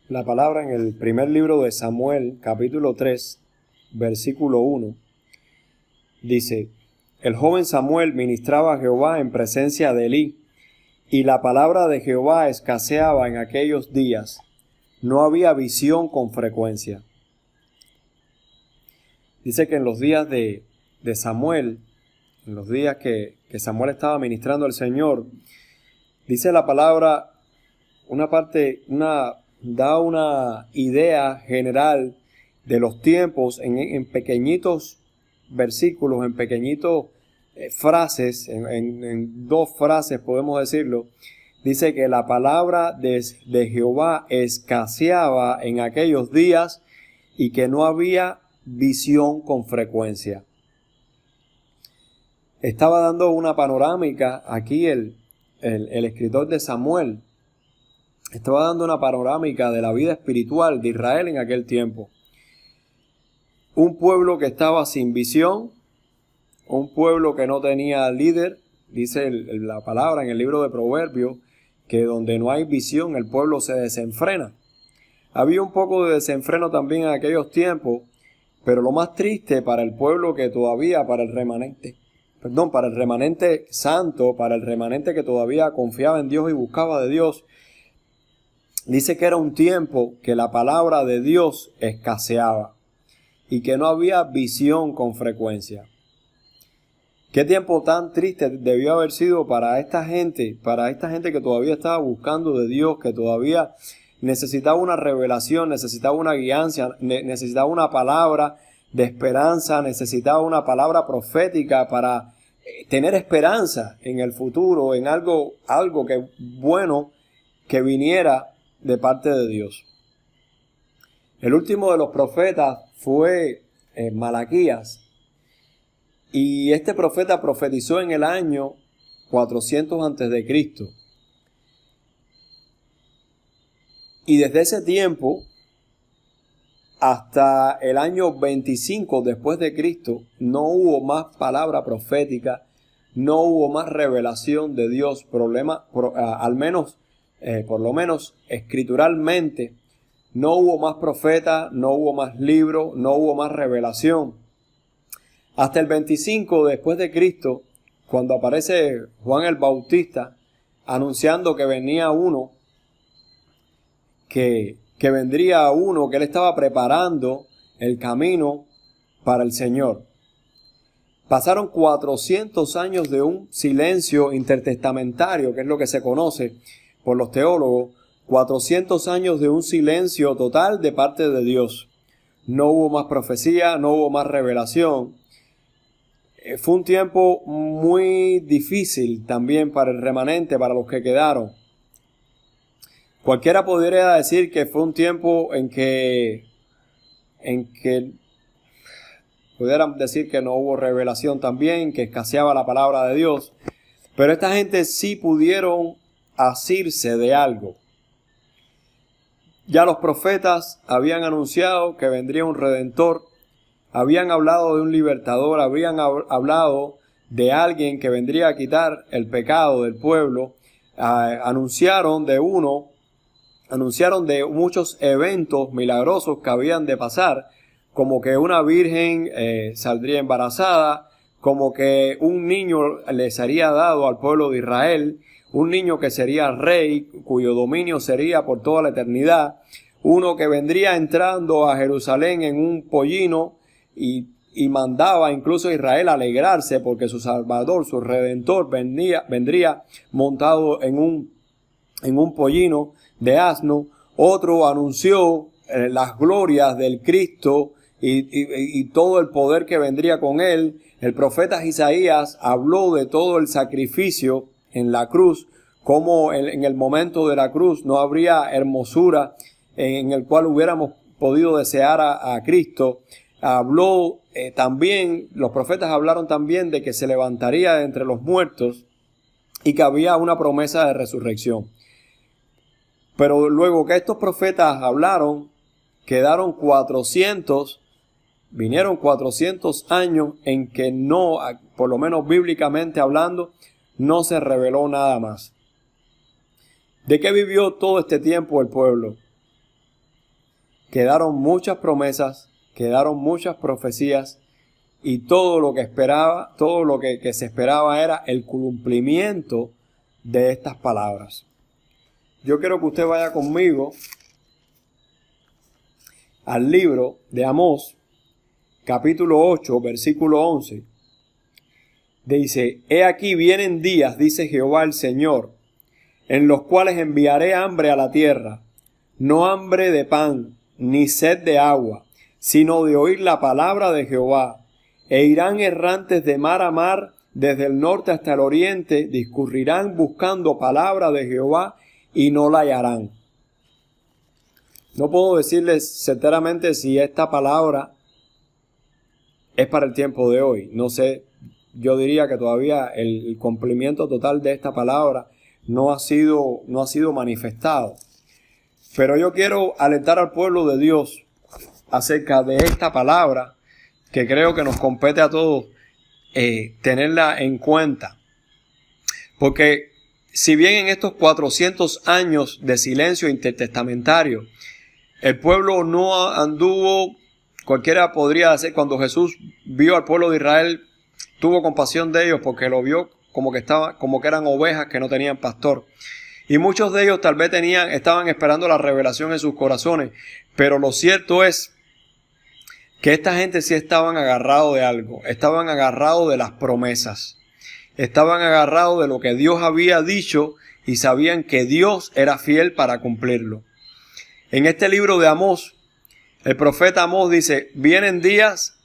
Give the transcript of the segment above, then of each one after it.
La palabra en el primer libro de Samuel, capítulo 3, versículo 1, dice: El joven Samuel ministraba a Jehová en presencia de Elí, y la palabra de Jehová escaseaba en aquellos días. No había visión con frecuencia. Dice que en los días de Samuel, en los días que Samuel estaba ministrando al Señor, dice la palabra, da una idea general de los tiempos en pequeñitos versículos, en pequeñitos frases, en dos frases podemos decirlo. Dice que la palabra de Jehová escaseaba en aquellos días y que no había visión con frecuencia. Estaba dando una panorámica aquí el escritor de Samuel. Estaba dando una panorámica de la vida espiritual de Israel en aquel tiempo. Un pueblo que estaba sin visión, un pueblo que no tenía líder. Dice la palabra en el libro de Proverbios que donde no hay visión el pueblo se desenfrena. Había un poco de desenfreno también en aquellos tiempos, pero lo más triste para el pueblo que todavía, para el remanente santo, para el remanente que todavía confiaba en Dios y buscaba de Dios, dice que era un tiempo que la palabra de Dios escaseaba y que no había visión con frecuencia. Qué tiempo tan triste debió haber sido para esta gente que todavía estaba buscando de Dios, que todavía necesitaba una revelación, necesitaba una guianza, necesitaba una palabra de esperanza, necesitaba una palabra profética para tener esperanza en el futuro, en algo que bueno que viniera de parte de Dios. El último de los profetas fue Malaquías, y este profeta profetizó en el año 400 a.C. Y desde ese tiempo hasta el año 25 después de Cristo no hubo más palabra profética, no hubo más revelación de Dios, por lo menos escrituralmente. No hubo más profeta, no hubo más libro, no hubo más revelación. Hasta el 25 después de Cristo, cuando aparece Juan el Bautista anunciando que venía uno, que vendría uno, que él estaba preparando el camino para el Señor. Pasaron 400 años de un silencio intertestamentario, que es lo que se conoce por los teólogos, 400 años de un silencio total de parte de Dios. No hubo más profecía, no hubo más revelación. Fue un tiempo muy difícil también para el remanente, para los que quedaron. Cualquiera podría decir que fue un tiempo en que pudieran decir que no hubo revelación también, que escaseaba la palabra de Dios. Pero esta gente sí pudieron asirse de algo. Ya los profetas habían anunciado que vendría un redentor, habían hablado de un libertador, habían hablado de alguien que vendría a quitar el pecado del pueblo, anunciaron de muchos eventos milagrosos que habían de pasar, como que una virgen saldría embarazada, como que un niño le sería dado al pueblo de Israel, un niño que sería rey, cuyo dominio sería por toda la eternidad, uno que vendría entrando a Jerusalén en un pollino y mandaba incluso a Israel a alegrarse porque su Salvador, su Redentor, vendría montado en un pollino de asno. Otro anunció las glorias del Cristo y todo el poder que vendría con él. El profeta Isaías habló de todo el sacrificio en la cruz, como en el momento de la cruz no habría hermosura en el cual hubiéramos podido desear a Cristo. Habló también, los profetas hablaron también de que se levantaría de entre los muertos y que había una promesa de resurrección. Pero luego que estos profetas hablaron, vinieron 400 años en que no, por lo menos bíblicamente hablando, no se reveló nada más. ¿De qué vivió todo este tiempo el pueblo? quedaron muchas promesas, quedaron muchas profecías, y todo lo que se esperaba era el cumplimiento de estas palabras. Yo quiero que usted vaya conmigo al libro de Amós, capítulo 8, versículo 11. Dice: He aquí vienen días, dice Jehová el Señor, en los cuales enviaré hambre a la tierra, no hambre de pan, ni sed de agua, sino de oír la palabra de Jehová. E irán errantes de mar a mar, desde el norte hasta el oriente, discurrirán buscando palabra de Jehová y no la hallarán. No puedo decirles certeramente si esta palabra es para el tiempo de hoy. No sé, yo diría que todavía el cumplimiento total de esta palabra no ha sido manifestado. Pero yo quiero alentar al pueblo de Dios acerca de esta palabra, que creo que nos compete a todos tenerla en cuenta. Porque si bien en estos 400 años de silencio intertestamentario, el pueblo no anduvo, cualquiera podría decir, cuando Jesús vio al pueblo de Israel, tuvo compasión de ellos porque lo vio como que eran ovejas que no tenían pastor. Y muchos de ellos tal vez estaban esperando la revelación en sus corazones, pero lo cierto es que esta gente sí estaban agarrados de algo, estaban agarrados de las promesas, estaban agarrados de lo que Dios había dicho y sabían que Dios era fiel para cumplirlo. En este libro de Amós, el profeta Amós dice: vienen días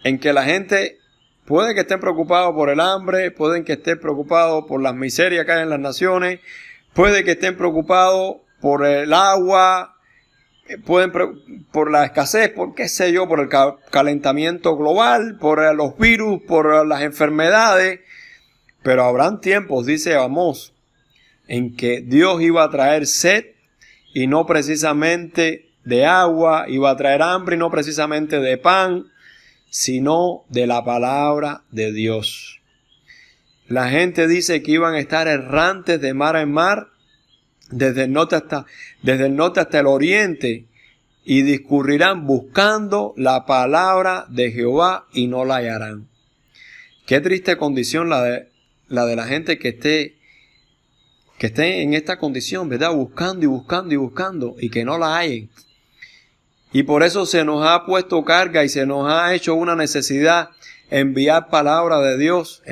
en que la gente puede que estén preocupados por el hambre, pueden que estén preocupados por las miserias que hay en las naciones, puede que estén preocupados por el agua, por la escasez, por qué sé yo, por el calentamiento global, por los virus, por las enfermedades. Pero habrán tiempos, dice Amós, en que Dios iba a traer sed y no precisamente de agua, iba a traer hambre y no precisamente de pan, sino de la palabra de Dios. La gente dice que iban a estar errantes de mar en mar, desde el norte hasta el oriente, y discurrirán buscando la palabra de Jehová y no la hallarán. Qué triste condición la de la gente que esté en esta condición, ¿verdad? Buscando y buscando y buscando y que no la hallen. Y por eso se nos ha puesto carga y se nos ha hecho una necesidad enviar palabra de Dios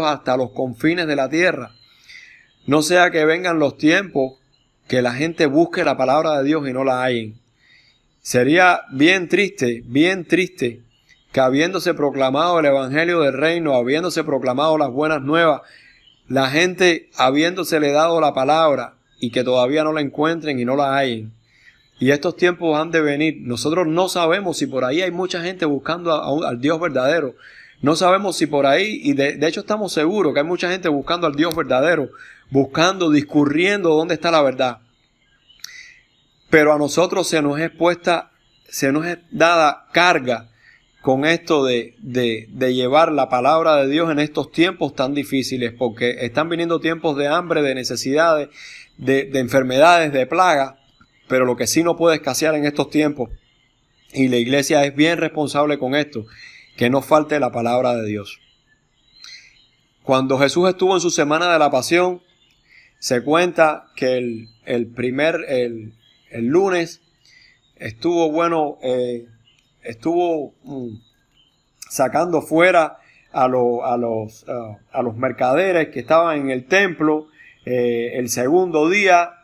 hasta los confines de la tierra. No sea que vengan los tiempos que la gente busque la palabra de Dios y no la hallen. Sería bien triste que habiéndose proclamado el evangelio del reino, habiéndose proclamado las buenas nuevas, la gente habiéndosele dado la palabra y que todavía no la encuentren y no la hallen. Y estos tiempos han de venir. Nosotros no sabemos si por ahí hay mucha gente buscando al Dios verdadero. No sabemos si por ahí, y de hecho estamos seguros que hay mucha gente buscando al Dios verdadero, buscando, discurriendo dónde está la verdad. Pero a nosotros se nos es dada carga con esto de llevar la palabra de Dios en estos tiempos tan difíciles, porque están viniendo tiempos de hambre, de necesidades, de enfermedades, de plagas, pero lo que sí no puede escasear en estos tiempos, y la iglesia es bien responsable con esto, que no falte la palabra de Dios. Cuando Jesús estuvo en su semana de la pasión, se cuenta que el lunes estuvo sacando fuera a los mercaderes que estaban en el templo. El segundo día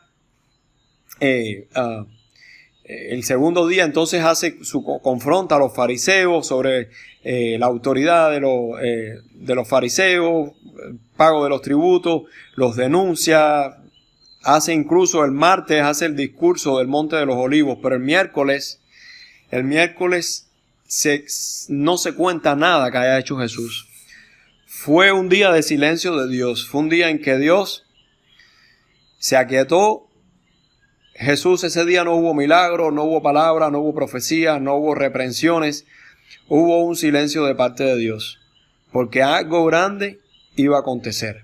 entonces confronta a los fariseos sobre la autoridad de los fariseos, pago de los tributos, los denuncia, incluso el martes hace el discurso del Monte de los Olivos, pero el miércoles no se cuenta nada que haya hecho Jesús. Fue un día de silencio de Dios, fue un día en que Dios se aquietó. Jesús ese día no hubo milagro, no hubo palabra, no hubo profecía, no hubo reprensiones. Hubo un silencio de parte de Dios, porque algo grande iba a acontecer.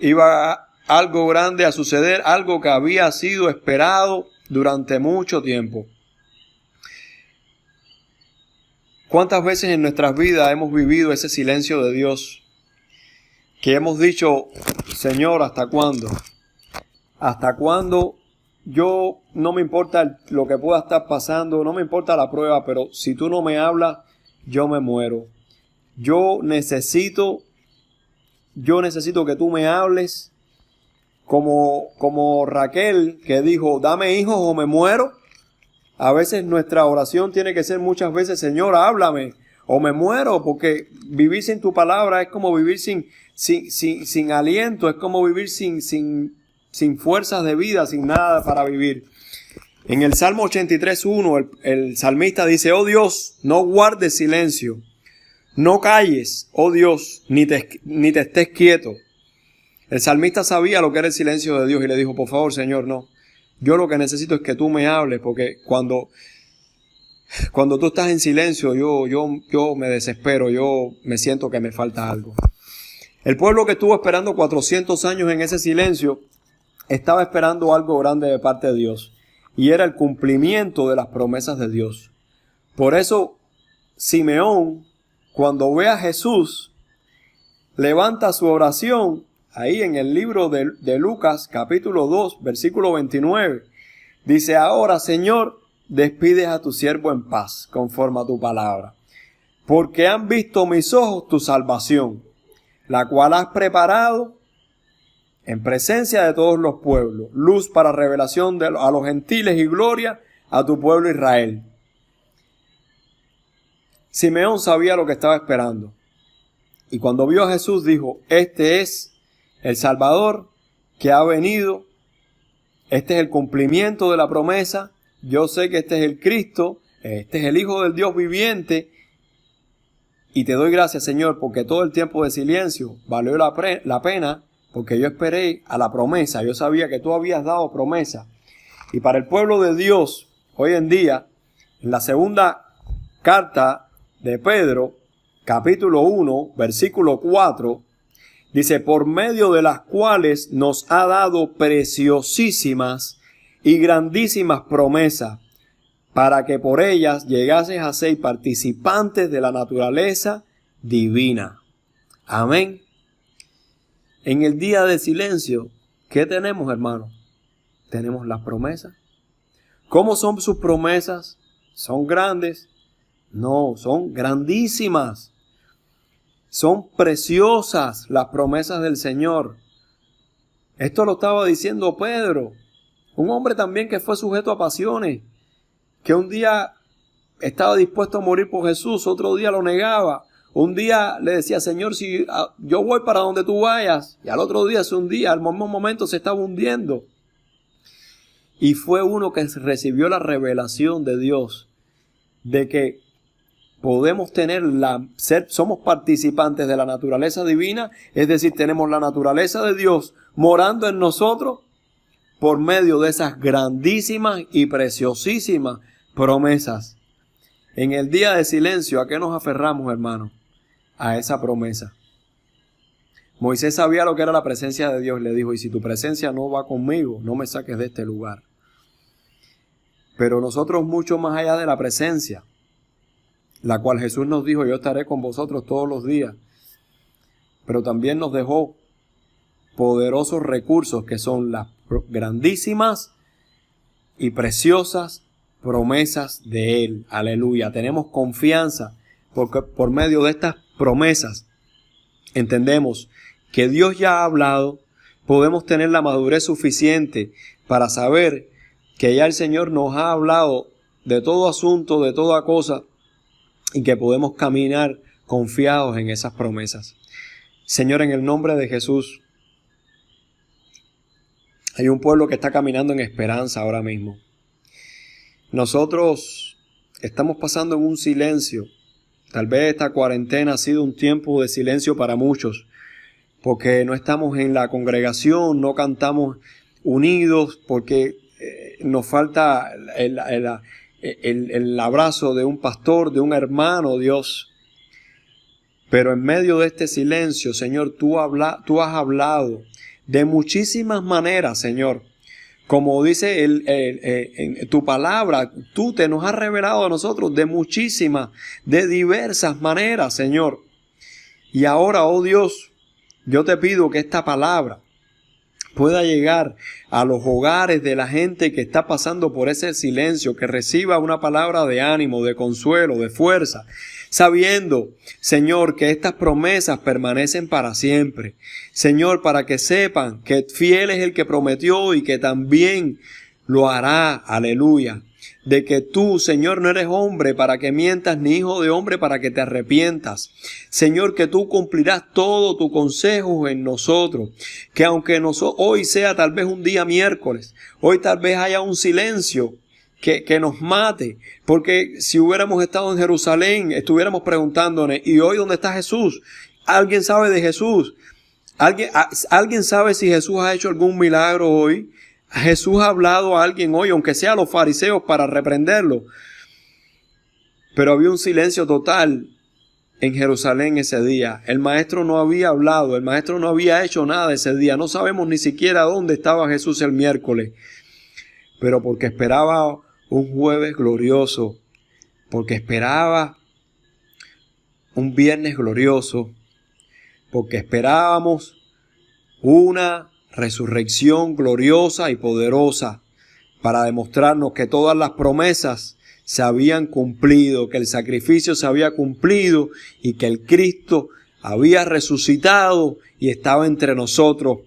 Iba algo grande a suceder, algo que había sido esperado durante mucho tiempo. ¿Cuántas veces en nuestras vidas hemos vivido ese silencio de Dios? Que hemos dicho, Señor, ¿hasta cuándo? ¿Hasta cuándo? Yo no me importa lo que pueda estar pasando, no me importa la prueba, pero si tú no me hablas, yo me muero. Yo necesito que tú me hables como Raquel que dijo, dame hijos o me muero. A veces nuestra oración tiene que ser muchas veces, Señor, háblame o me muero, porque vivir sin tu palabra es como vivir sin aliento, es como vivir sin fuerzas de vida, sin nada para vivir. En el Salmo 83:1 el salmista dice, oh Dios, no guardes silencio, no calles, oh Dios, ni te estés quieto. El salmista sabía lo que era el silencio de Dios y le dijo, por favor, Señor, no. Yo lo que necesito es que tú me hables, porque cuando tú estás en silencio, yo me desespero, yo me siento que me falta algo. El pueblo que estuvo esperando 400 años en ese silencio, estaba esperando algo grande de parte de Dios, y era el cumplimiento de las promesas de Dios. Por eso, Simeón, cuando ve a Jesús, levanta su oración, ahí en el libro de Lucas, capítulo 2, versículo 29, dice, ahora, Señor, despides a tu siervo en paz, conforme a tu palabra, porque han visto mis ojos tu salvación, la cual has preparado en presencia de todos los pueblos, luz para revelación a los gentiles y gloria a tu pueblo Israel. Simeón sabía lo que estaba esperando, y cuando vio a Jesús dijo, este es el Salvador que ha venido, este es el cumplimiento de la promesa, yo sé que este es el Cristo, este es el Hijo del Dios viviente, y te doy gracias, Señor, porque todo el tiempo de silencio valió la pena, porque yo esperé a la promesa, yo sabía que tú habías dado promesa. Y para el pueblo de Dios, hoy en día, en la segunda carta de Pedro, capítulo 1, versículo 4, dice, por medio de las cuales nos ha dado preciosísimas y grandísimas promesas, para que por ellas llegases a ser participantes de la naturaleza divina. Amén. En el día de silencio, ¿qué tenemos, hermano? Tenemos las promesas. ¿Cómo son sus promesas? ¿Son grandes? No, son grandísimas. Son preciosas las promesas del Señor. Esto lo estaba diciendo Pedro, un hombre también que fue sujeto a pasiones, que un día estaba dispuesto a morir por Jesús, otro día lo negaba. Un día le decía, Señor, si yo voy para donde tú vayas, y al otro día se hundía, al mismo momento se estaba hundiendo. Y fue uno que recibió la revelación de Dios, de que podemos somos participantes de la naturaleza divina, es decir, tenemos la naturaleza de Dios morando en nosotros por medio de esas grandísimas y preciosísimas promesas. En el día de silencio, ¿a qué nos aferramos, hermano? A esa promesa. Moisés sabía lo que era la presencia de Dios, le dijo, y si tu presencia no va conmigo, no me saques de este lugar. Pero nosotros mucho más allá de la presencia, la cual Jesús nos dijo, yo estaré con vosotros todos los días, pero también nos dejó poderosos recursos que son las grandísimas y preciosas promesas de Él. Aleluya. Tenemos confianza porque por medio de estas promesas entendemos que Dios ya ha hablado, podemos tener la madurez suficiente para saber que ya el Señor nos ha hablado de todo asunto, de toda cosa, y que podemos caminar confiados en esas promesas. Señor, en el nombre de Jesús, hay un pueblo que está caminando en esperanza ahora mismo. Nosotros estamos pasando en un silencio. Tal vez esta cuarentena ha sido un tiempo de silencio para muchos, porque no estamos en la congregación, no cantamos unidos, porque nos falta el abrazo de un pastor, de un hermano, Dios. Pero en medio de este silencio, Señor, tú has hablado de muchísimas maneras, Señor. Como dice en tu palabra, tú te nos has revelado a nosotros de muchísimas, de diversas maneras, Señor. Y ahora, oh Dios, yo te pido que esta palabra pueda llegar a los hogares de la gente que está pasando por ese silencio, que reciba una palabra de ánimo, de consuelo, de fuerza, sabiendo, Señor, que estas promesas permanecen para siempre. Señor, para que sepan que fiel es el que prometió y que también lo hará. Aleluya. De que tú, Señor, no eres hombre para que mientas, ni hijo de hombre para que te arrepientas. Señor, que tú cumplirás todo tu consejo en nosotros. Que aunque hoy sea tal vez un día miércoles, hoy tal vez haya un silencio que nos mate. Porque si hubiéramos estado en Jerusalén, estuviéramos preguntándonos, ¿y hoy dónde está Jesús? ¿Alguien sabe de Jesús? ¿Alguien sabe si Jesús ha hecho algún milagro hoy? Jesús ha hablado a alguien hoy, aunque sea a los fariseos, para reprenderlo. Pero había un silencio total en Jerusalén ese día. El maestro no había hablado, el maestro no había hecho nada ese día. No sabemos ni siquiera dónde estaba Jesús el miércoles. Pero porque esperaba un jueves glorioso, porque esperaba un viernes glorioso, porque esperábamos una resurrección gloriosa y poderosa para demostrarnos que todas las promesas se habían cumplido, que el sacrificio se había cumplido y que el Cristo había resucitado y estaba entre nosotros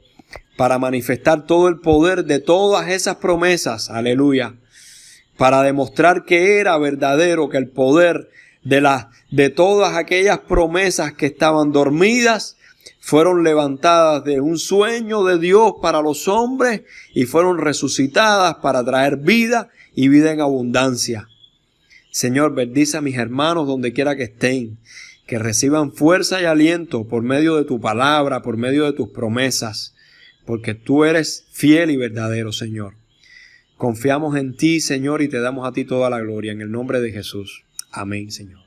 para manifestar todo el poder de todas esas promesas. Aleluya. Para demostrar que era verdadero, que el poder de todas aquellas promesas que estaban dormidas fueron levantadas de un sueño de Dios para los hombres y fueron resucitadas para traer vida y vida en abundancia. Señor, bendice a mis hermanos donde quiera que estén, que reciban fuerza y aliento por medio de tu palabra, por medio de tus promesas, porque tú eres fiel y verdadero, Señor. Confiamos en ti, Señor, y te damos a ti toda la gloria en el nombre de Jesús. Amén, Señor.